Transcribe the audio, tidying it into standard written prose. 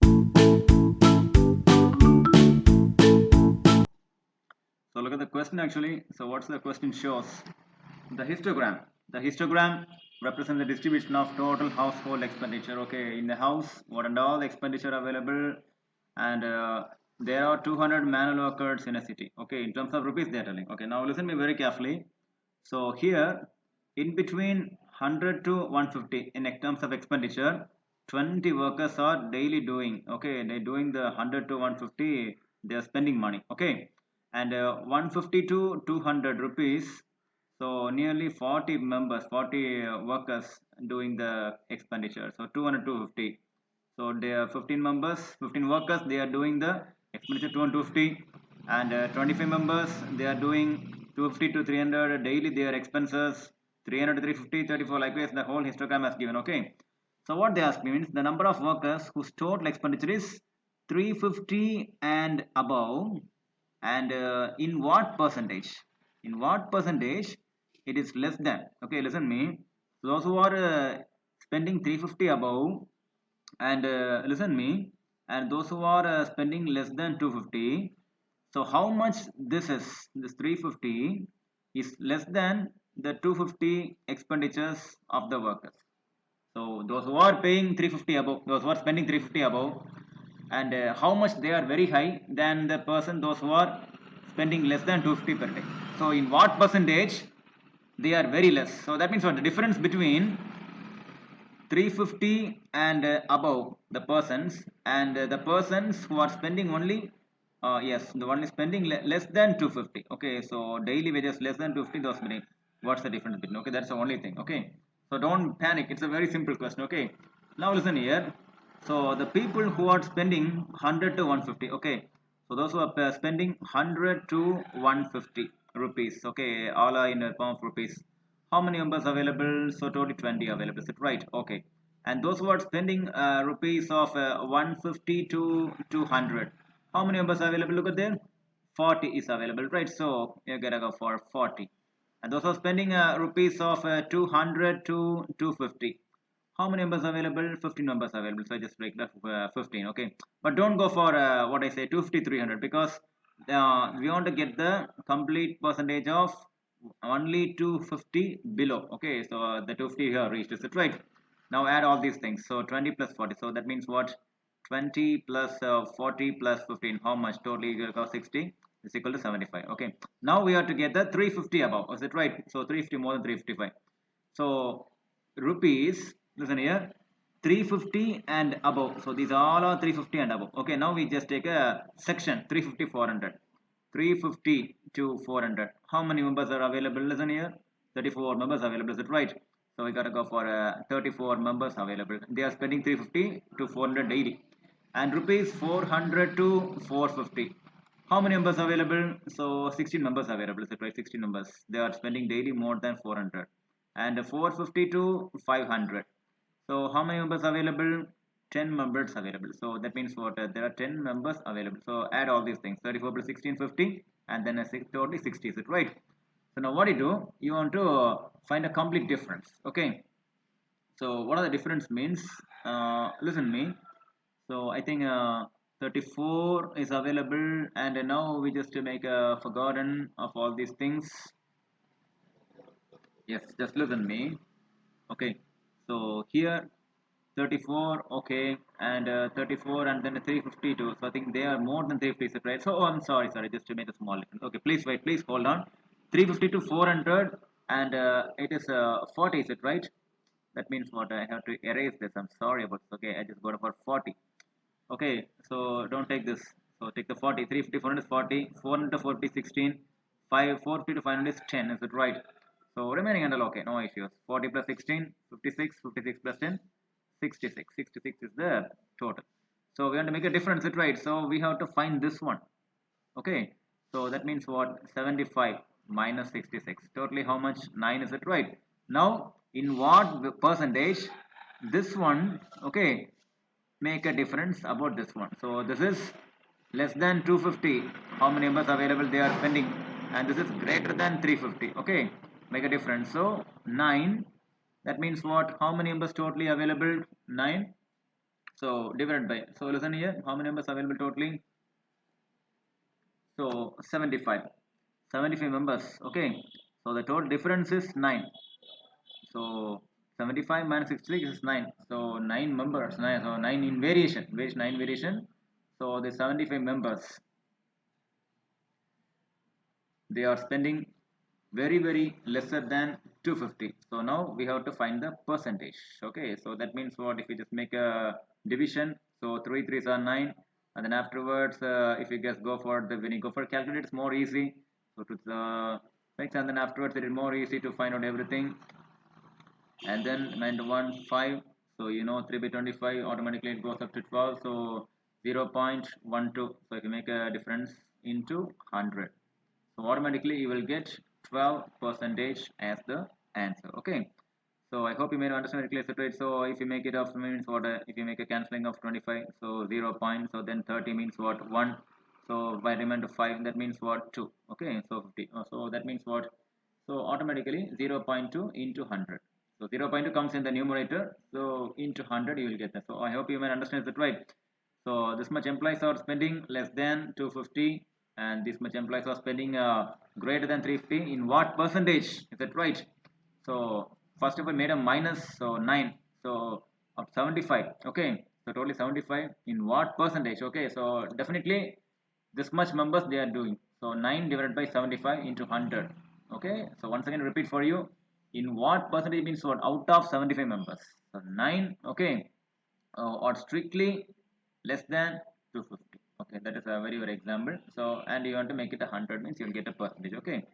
So look at the question actually. So what's the question shows? The histogram. The histogram represents the distribution of total household expenditure. Okay, in the house, what and all the expenditure available, and there are 200 manual workers in a city. Okay, in terms of rupees, they are telling. Okay, now listen me very carefully. So here, in between 100 to 150 in terms of expenditure, 20 workers are daily doing. Okay, they're doing the 100 to 150. They are spending money. Okay, and 150 to 200 rupees, so nearly 40 members, 40 workers doing the expenditure. So 200 to 50. So there are 15 members, 15 workers, they are doing the expenditure 250, and 25 members, they are doing 250 to 300 daily their expenses, 300 to 350, 34, likewise the whole histogram has given. Okay. So what they ask me means the number of workers whose total expenditure is 350 and above, and in what percentage, it is less than. Okay, listen me. Those who are spending 350 above, and listen me, and those who are spending less than 250, so how much this 350 is less than the 250 expenditures of the workers. So those who are paying 350 above, those who are spending 350 above, and how much they are very high than the person those who are spending less than 250 per day. So in what percentage they are very less. So that means what the difference between 350 and above the persons, and the persons who are spending only yes, the one is spending less than 250. Okay, so daily wages less than 250, those many. What's the difference between? Okay, that's the only thing. Okay, so don't panic, it's a very simple question. Okay, now listen here. So the people who are spending 100 to 150. Okay, so those who are spending 100 to 150 rupees. Okay, all are in a form of rupees. How many members available? So totally 20 available. Is it right? Okay. And those who are spending rupees of 150 to 200, how many members available? Look at there. 40 is available, right? So you're gonna go for 40. And those who are spending rupees of 200 to 250, how many members available? 15 members available. So I just break that 15. Okay, but don't go for what I say 250 300, because we want to get the complete percentage of only 250 below. Okay, so the 250 here reached. Is it right? Now add all these things. So 20 plus 40. So that means what? 20 plus 40 plus 15. How much? Totally equal to 60 is equal to 75. Okay. Now we are to get the 350 above. Is it right? So 350 more than 355. So rupees, listen here, 350 and above. So these all are 350 and above. Okay, now we just take a section 350 400. 350 to 400. How many members are available? Listen here, 34 members available. Is it right? So we gotta go for 34 members available. They are spending 350 to 400 daily, and rupees 400 to 450. How many members available? So 16 members available. Is it right? 16 members. They are spending daily more than 400, and 450 to 500. So how many members available? 10 members available. So that means what? There are 10 members available. So add all these things. 34 plus 16, 50, and then a totally 60. Is it right? So now what you do? You want to find a complete difference. Okay. So what are the difference means? Listen me. So I think 34 is available, and now we just make a forgotten of all these things. Yes, just listen me. Okay, so here 34, okay, and 34, and then 352. So I think they are more than 350, right? So oh, I'm sorry, just to make a small difference. Okay, please wait, please hold on. 350 to 400, and it is 40, is it right? That means what? I have to erase this. I'm sorry about this. Okay, I just got about 40. Okay, so don't take this. So take the 40. 350, 400 is 40. 400 to 40, 16. 450 to 500 is 10. Is it right? So remaining handle, okay, no issues. 40 plus 16, 56. 56 plus 10, 66. 66 is the total. So we want to make a difference, is it right? So we have to find this one. Okay, so that means what? 75 minus 66. Totally how much? 9, is it right? Now, in what percentage this one, okay, make a difference about this one? So this is less than 250. How many members available they are spending? And this is greater than 350. Okay, make a difference. So 9, that means what? How many members totally available? 9. So divided by, so listen here, how many members available totally? So 75 members. Okay, so the total difference is 9. So 75 minus 63 is 9. So 9 members, 9, so 9 in variation, which 9 variation. So the 75 members, they are spending very lesser than 250. So now we have to find the percentage. Okay, so that means what, if we just make a division, so 3 3s are 9, and then afterwards if you guys go for the, when you go for calculate, it's more easy. So to the next, and then afterwards it is more easy to find out everything. And then 9 to 1 5, so you know 3 by 25 automatically it goes up to 12, so 0.12. So if you make a difference into 100, so automatically you will get 12 percentage as the answer. Okay, so I hope you may understand it clear, right? So if you make it of means what, if you make a cancelling of 25, so 0 point, so then 30 means what, 1, so by remainder 5, that means what, 2. Okay, so 50, so that means what, so automatically 0.2 into 100, so 0.2 comes in the numerator, so into 100 you will get that. So I hope you may understand that, right? So this much employees are spending less than 250, and this much employees are spending greater than 350. In what percentage? Is that right? So first of all made a minus, so 9. So of 75. Okay. So totally 75. In what percentage? Okay. So definitely this much members they are doing. So 9 divided by 75 into 100. Okay. So once again repeat for you. In what percentage means what? Out of 75 members. So 9. Okay. Or strictly less than 250. Okay, that is a very example. So and you want to make it 100 means you'll get a percentage. Okay,